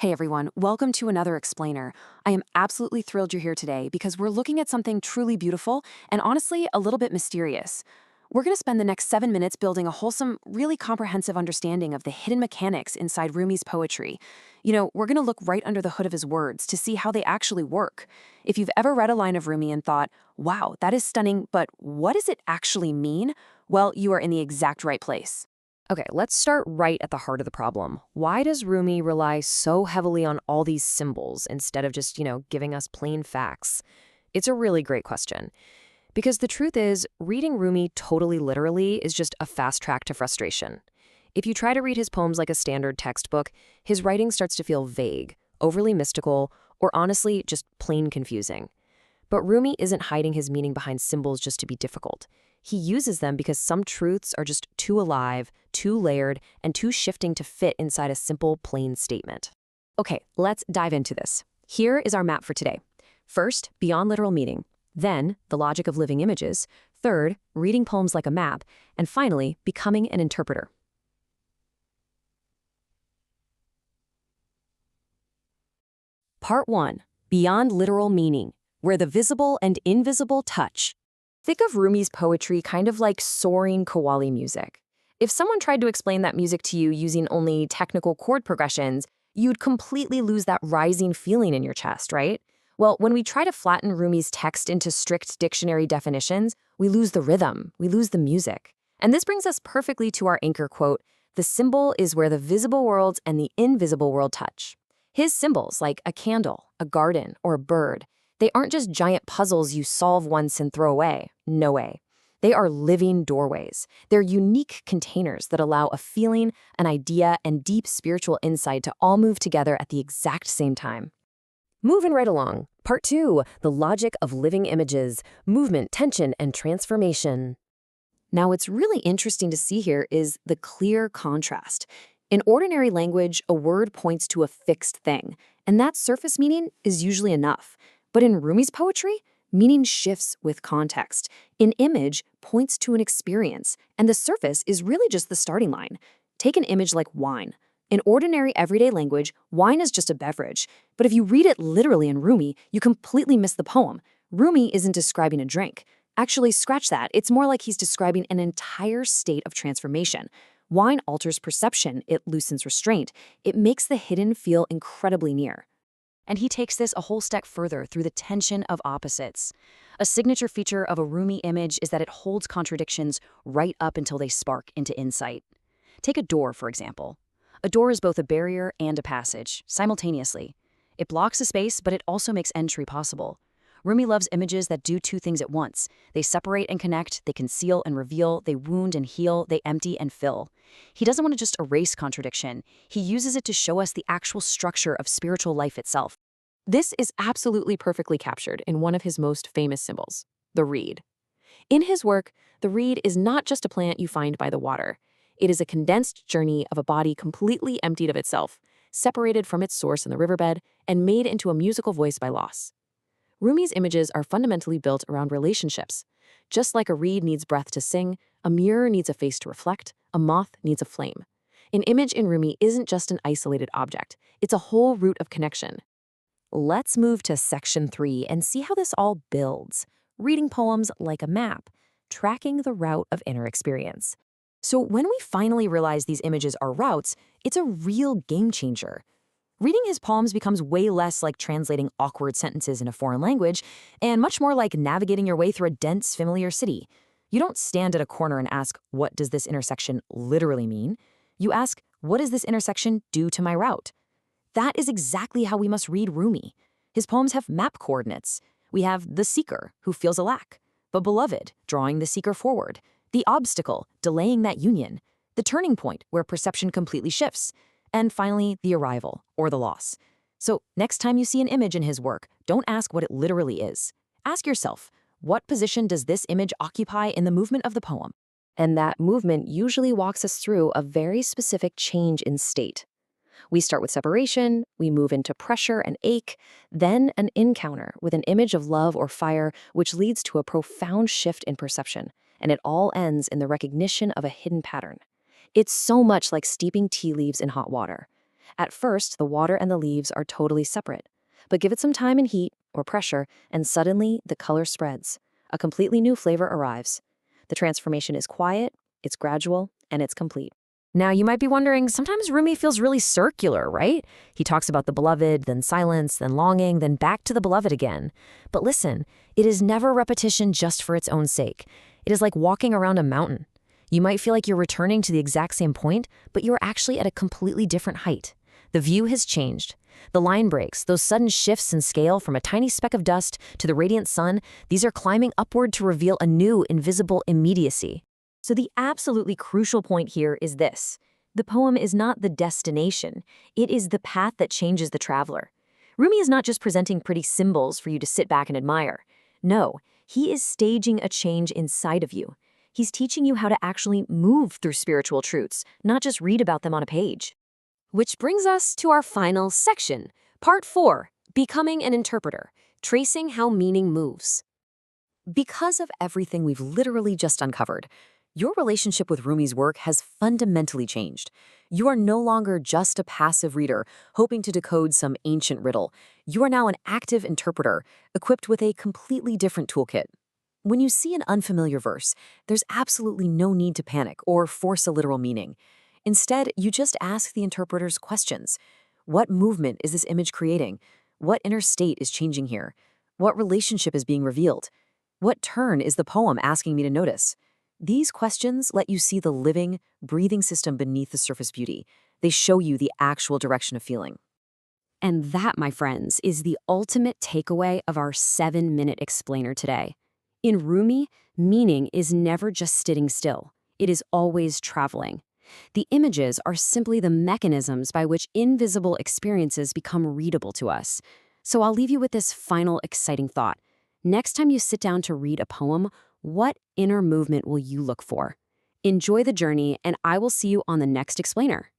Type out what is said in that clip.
Hey everyone, welcome to another explainer. I am absolutely thrilled you're here today because we're looking at something truly beautiful and honestly a little bit mysterious. We're going to spend the next 7 minutes building a wholesome, really comprehensive understanding of the hidden mechanics inside Rumi's poetry. We're going to look right under the hood of his words to see how they actually work. If you've ever read a line of Rumi and thought, wow, that is stunning, but what does it actually mean? Well, you are in the exact right place. Okay, let's start right at the heart of the problem. Why does Rumi rely so heavily on all these symbols instead of just, giving us plain facts? It's a really great question. Because the truth is, reading Rumi totally literally is just a fast track to frustration. If you try to read his poems like a standard textbook, his writing starts to feel vague, overly mystical, or honestly, just plain confusing. But Rumi isn't hiding his meaning behind symbols just to be difficult. He uses them because some truths are just too alive, too layered, and too shifting to fit inside a simple, plain statement. Okay, let's dive into this. Here is our map for today. First, beyond literal meaning. Then, the logic of living images. Third, reading poems like a map. And finally, becoming an interpreter. Part 1. Beyond literal meaning, where the visible and invisible touch. Think of Rumi's poetry kind of like soaring qawwali music. If someone tried to explain that music to you using only technical chord progressions, you'd completely lose that rising feeling in your chest, right? Well, when we try to flatten Rumi's text into strict dictionary definitions, we lose the rhythm, we lose the music. And this brings us perfectly to our anchor quote, "The symbol is where the visible world and the invisible world touch." His symbols, like a candle, a garden, or a bird, they aren't just giant puzzles you solve once and throw away. No way. They are living doorways. They're unique containers that allow a feeling, an idea, and deep spiritual insight to all move together at the exact same time. Moving right along. Part 2, the logic of living images, movement, tension, and transformation. Now, what's really interesting to see here is the clear contrast. In ordinary language, a word points to a fixed thing, and that surface meaning is usually enough. But in Rumi's poetry, meaning shifts with context. An image points to an experience, and the surface is really just the starting line. Take an image like wine. In ordinary everyday language, wine is just a beverage. But if you read it literally in Rumi, you completely miss the poem. Rumi isn't describing a drink. Actually, scratch that. It's more like he's describing an entire state of transformation. Wine alters perception, it loosens restraint. It makes the hidden feel incredibly near. And he takes this a whole step further through the tension of opposites. A signature feature of a Rumi image is that it holds contradictions right up until they spark into insight. Take a door, for example. A door is both a barrier and a passage, simultaneously. It blocks a space, but it also makes entry possible. Rumi loves images that do two things at once. They separate and connect, they conceal and reveal, they wound and heal, they empty and fill. He doesn't want to just erase contradiction. He uses it to show us the actual structure of spiritual life itself. This is absolutely perfectly captured in one of his most famous symbols, the reed. In his work, the reed is not just a plant you find by the water. It is a condensed journey of a body completely emptied of itself, separated from its source in the riverbed, and made into a musical voice by loss. Rumi's images are fundamentally built around relationships. Just like a reed needs breath to sing, a mirror needs a face to reflect, a moth needs a flame. An image in Rumi isn't just an isolated object, it's a whole root of connection. Let's move to section 3 and see how this all builds. Reading poems like a map, tracking the route of inner experience. So when we finally realize these images are routes, it's a real game changer. Reading his poems becomes way less like translating awkward sentences in a foreign language and much more like navigating your way through a dense, familiar city. You don't stand at a corner and ask, what does this intersection literally mean? You ask, what does this intersection do to my route? That is exactly how we must read Rumi. His poems have map coordinates. We have the seeker, who feels a lack, the beloved, drawing the seeker forward, the obstacle, delaying that union, the turning point, where perception completely shifts, and finally, the arrival, or the loss. So next time you see an image in his work, don't ask what it literally is. Ask yourself, what position does this image occupy in the movement of the poem? And that movement usually walks us through a very specific change in state. We start with separation, we move into pressure and ache, then an encounter with an image of love or fire, which leads to a profound shift in perception, and it all ends in the recognition of a hidden pattern. It's so much like steeping tea leaves in hot water. At first, the water and the leaves are totally separate. But give it some time and heat, or pressure, and suddenly the color spreads. A completely new flavor arrives. The transformation is quiet, it's gradual, and it's complete. Now, you might be wondering, sometimes Rumi feels really circular, right? He talks about the beloved, then silence, then longing, then back to the beloved again. But listen, it is never repetition just for its own sake. It is like walking around a mountain. You might feel like you're returning to the exact same point, but you're actually at a completely different height. The view has changed. The line breaks, those sudden shifts in scale from a tiny speck of dust to the radiant sun, these are climbing upward to reveal a new, invisible immediacy. So the absolutely crucial point here is this. The poem is not the destination. It is the path that changes the traveler. Rumi is not just presenting pretty symbols for you to sit back and admire. No, he is staging a change inside of you. He's teaching you how to actually move through spiritual truths, not just read about them on a page. Which brings us to our final section, Part 4, Becoming an Interpreter, Tracing How Meaning Moves. Because of everything we've literally just uncovered, your relationship with Rumi's work has fundamentally changed. You are no longer just a passive reader hoping to decode some ancient riddle. You are now an active interpreter, equipped with a completely different toolkit. When you see an unfamiliar verse, there's absolutely no need to panic or force a literal meaning. Instead, you just ask the interpreter's questions. What movement is this image creating? What inner state is changing here? What relationship is being revealed? What turn is the poem asking me to notice? These questions let you see the living, breathing system beneath the surface beauty. They show you the actual direction of feeling. And that, my friends, is the ultimate takeaway of our 7-minute explainer today. In Rumi, meaning is never just sitting still. It is always traveling. The images are simply the mechanisms by which invisible experiences become readable to us. So I'll leave you with this final exciting thought. Next time you sit down to read a poem, what inner movement will you look for? Enjoy the journey, and I will see you on the next explainer.